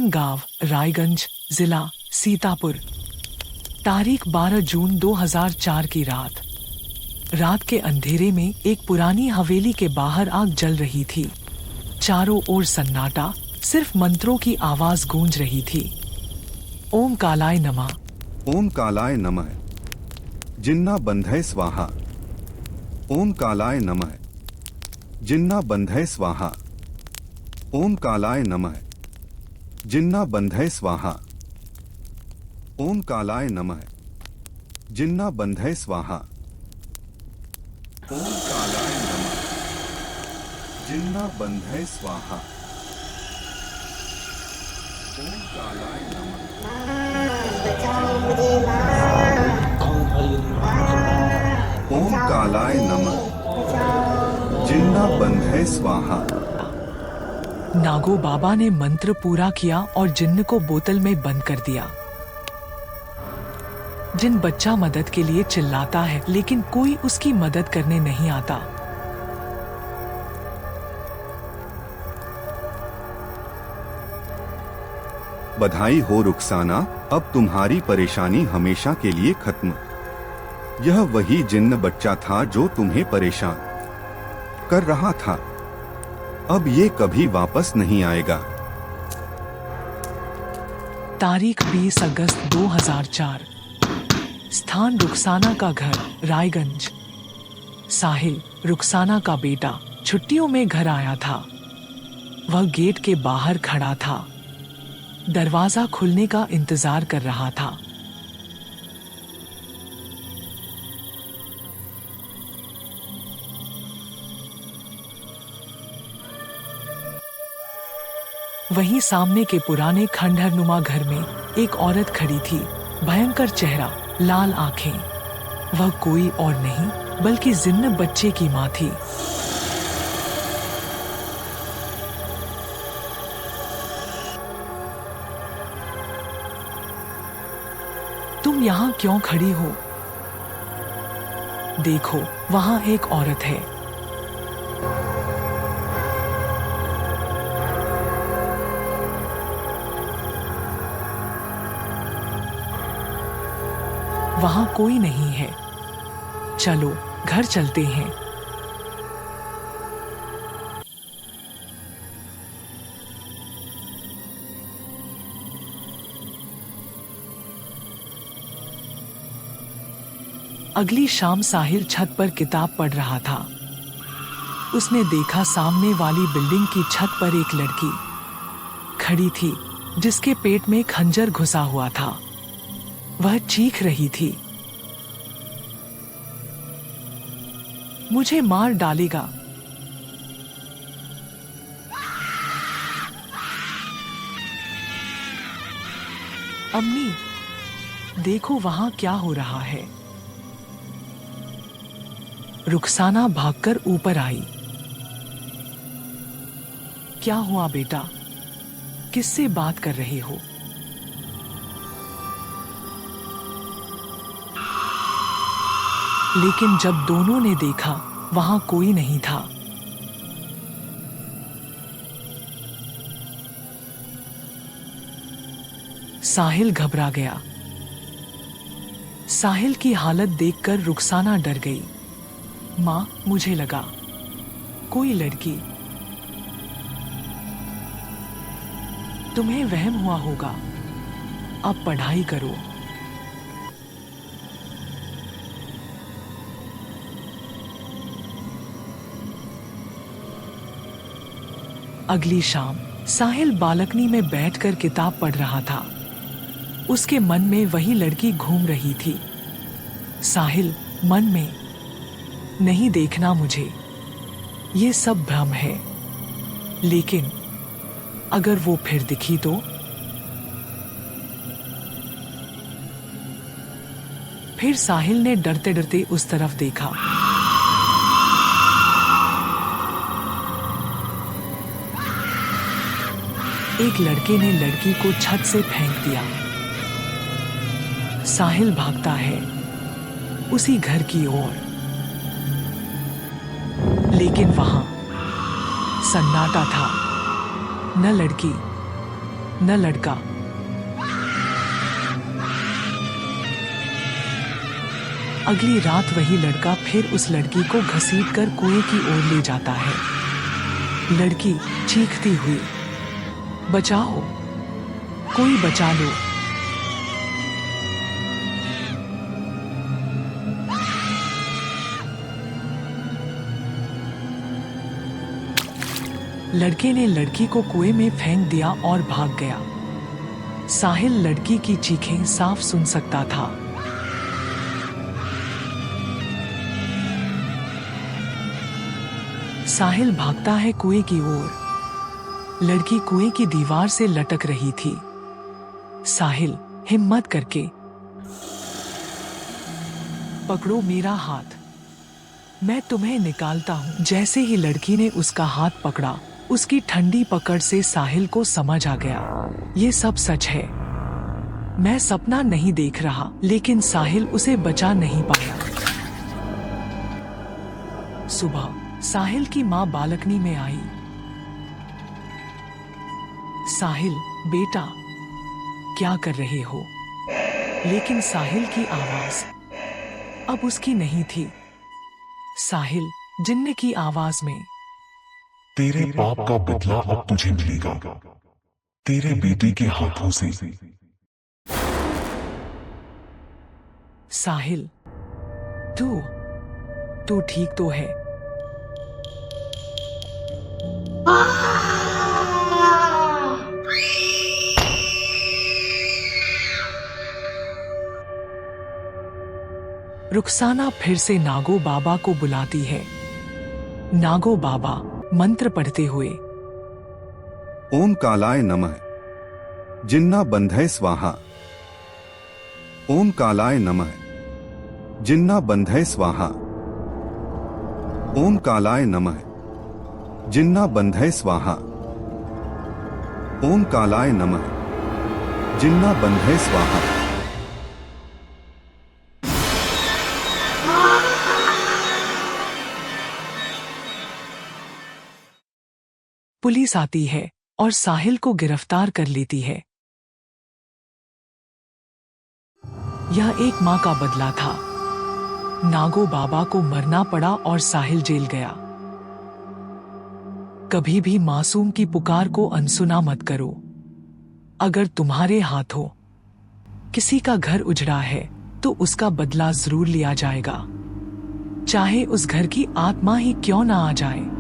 गांव, रायगंज, जिला सीतापुर। तारीख 12 जून 2004 की रात। रात के अंधेरे में एक पुरानी हवेली के बाहर आग जल रही थी। चारों ओर सन्नाटा, सिर्फ मंत्रों की आवाज गूंज रही थी। ओम कालाय नमः। ओम कालाय नमः। जिन्ना बंधय स्वाहा। ओम कालाय नमः। जिन्ना बंधय स्वाहा। ओम कालाय नमः। जिन्ना बंधय स्वाहा। ओम कालाय नमः। जिन्ना बंधय स्वाहा। ओम कालाय नमः। जिन्ना बंधय स्वाहा। ओम कालाय नमः। ओम कालाय नमः। जिन्ना बंधय स्वाहा। नागो बाबा ने मंत्र पूरा किया और जिन्न को बोतल में बंद कर दिया। जिन बच्चा मदद के लिए चिल्लाता है लेकिन कोई उसकी मदद करने नहीं आता। बधाई हो रुखसाना, अब तुम्हारी परेशानी हमेशा के लिए खत्म। यह वही जिन्न बच्चा था जो तुम्हें परेशान कर रहा था। अब ये कभी वापस नहीं आएगा। तारीख 20 अगस्त 2004। स्थान रुखसाना का घर, रायगंज। साहिल, रुखसाना का बेटा, छुट्टियों में घर आया था। वह गेट के बाहर खड़ा था, दरवाजा खुलने का इंतजार कर रहा था। वहीं सामने के पुराने खंडहरनुमा घर में एक औरत खड़ी थी। भयंकर चेहरा, लाल आंखें। वह कोई और नहीं बल्कि जिन्न बच्चे की मां थी। तुम यहाँ क्यों खड़ी हो? देखो, वहाँ एक औरत है। वहाँ कोई नहीं है। चलो घर चलते हैं। अगली शाम साहिल छत पर किताब पढ़ रहा था। उसने देखा सामने वाली बिल्डिंग की छत पर एक लड़की खड़ी थी जिसके पेट में खंजर घुसा हुआ था। वह चीख रही थी, मुझे मार डालेगा। अम्मी, देखो वहां क्या हो रहा है। रुखसाना भागकर ऊपर आई। क्या हुआ बेटा? किससे बात कर रहे हो? लेकिन जब दोनों ने देखा, वहां कोई नहीं था। साहिल घबरा गया। साहिल की हालत देखकर रुखसाना डर गई। मां, मुझे लगा कोई लड़की। तुम्हें वहम हुआ होगा। अब पढ़ाई करो। अगली शाम साहिल बालकनी में बैठकर किताब पढ़ रहा था। उसके मन में वही लड़की घूम रही थी। साहिल मन में, नहीं देखना मुझे, ये सब भ्रम है। लेकिन अगर वो फिर दिखी तो? फिर साहिल ने डरते डरते उस तरफ देखा। एक लड़के ने लड़की को छत से फेंक दिया। साहिल भागता है उसी घर की ओर, लेकिन वहां सन्नाटा था। न लड़की न लड़का। अगली रात वही लड़का फिर उस लड़की को घसीटकर कुएं की ओर ले जाता है। लड़की चीखती हुई, बचाओ, कोई बचा लो। लड़के ने लड़की को कुएं में फेंक दिया और भाग गया। साहिल लड़की की चीखें साफ सुन सकता था। साहिल भागता है कुएं की ओर। लड़की कुएं की दीवार से लटक रही थी। साहिल हिम्मत करके, पकड़ो मेरा हाथ, मैं तुम्हें निकालता हूं। जैसे ही लड़की ने उसका हाथ पकड़ा, उसकी ठंडी पकड़ से साहिल को समझ आ गया, ये सब सच है। मैं सपना नहीं देख रहा। लेकिन साहिल उसे बचा नहीं पाया। सुबह साहिल की माँ बालकनी में आई। साहिल, बेटा, क्या कर रहे हो? लेकिन साहिल की आवाज अब उसकी नहीं थी। साहिल जिन्न की आवाज में, तेरे पाप का बदला अब तुझे मिलेगा, तेरे बेटे के हाथों से। साहिल, तू ठीक तो है? रुखसाना फिर से नागो बाबा को बुलाती है। नागो बाबा मंत्र पढ़ते हुए, ओम कालाय नमः, जिन्ना बंधय स्वाहा। ओम कालाय नमः, जिन्ना बंधय स्वाहा। ओम कालाय नमः, जिन्ना बंधय स्वाहा। ओम कालाय नमः, जिन्ना बंधय स्वाहा। पुलिस आती है और साहिल को गिरफ्तार कर लेती है। यह एक मां का बदला था। नागो बाबा को मरना पड़ा और साहिल जेल गया। कभी भी मासूम की पुकार को अनसुना मत करो। अगर तुम्हारे हाथों किसी का घर उजड़ा है तो उसका बदला जरूर लिया जाएगा, चाहे उस घर की आत्मा ही क्यों ना आ जाए।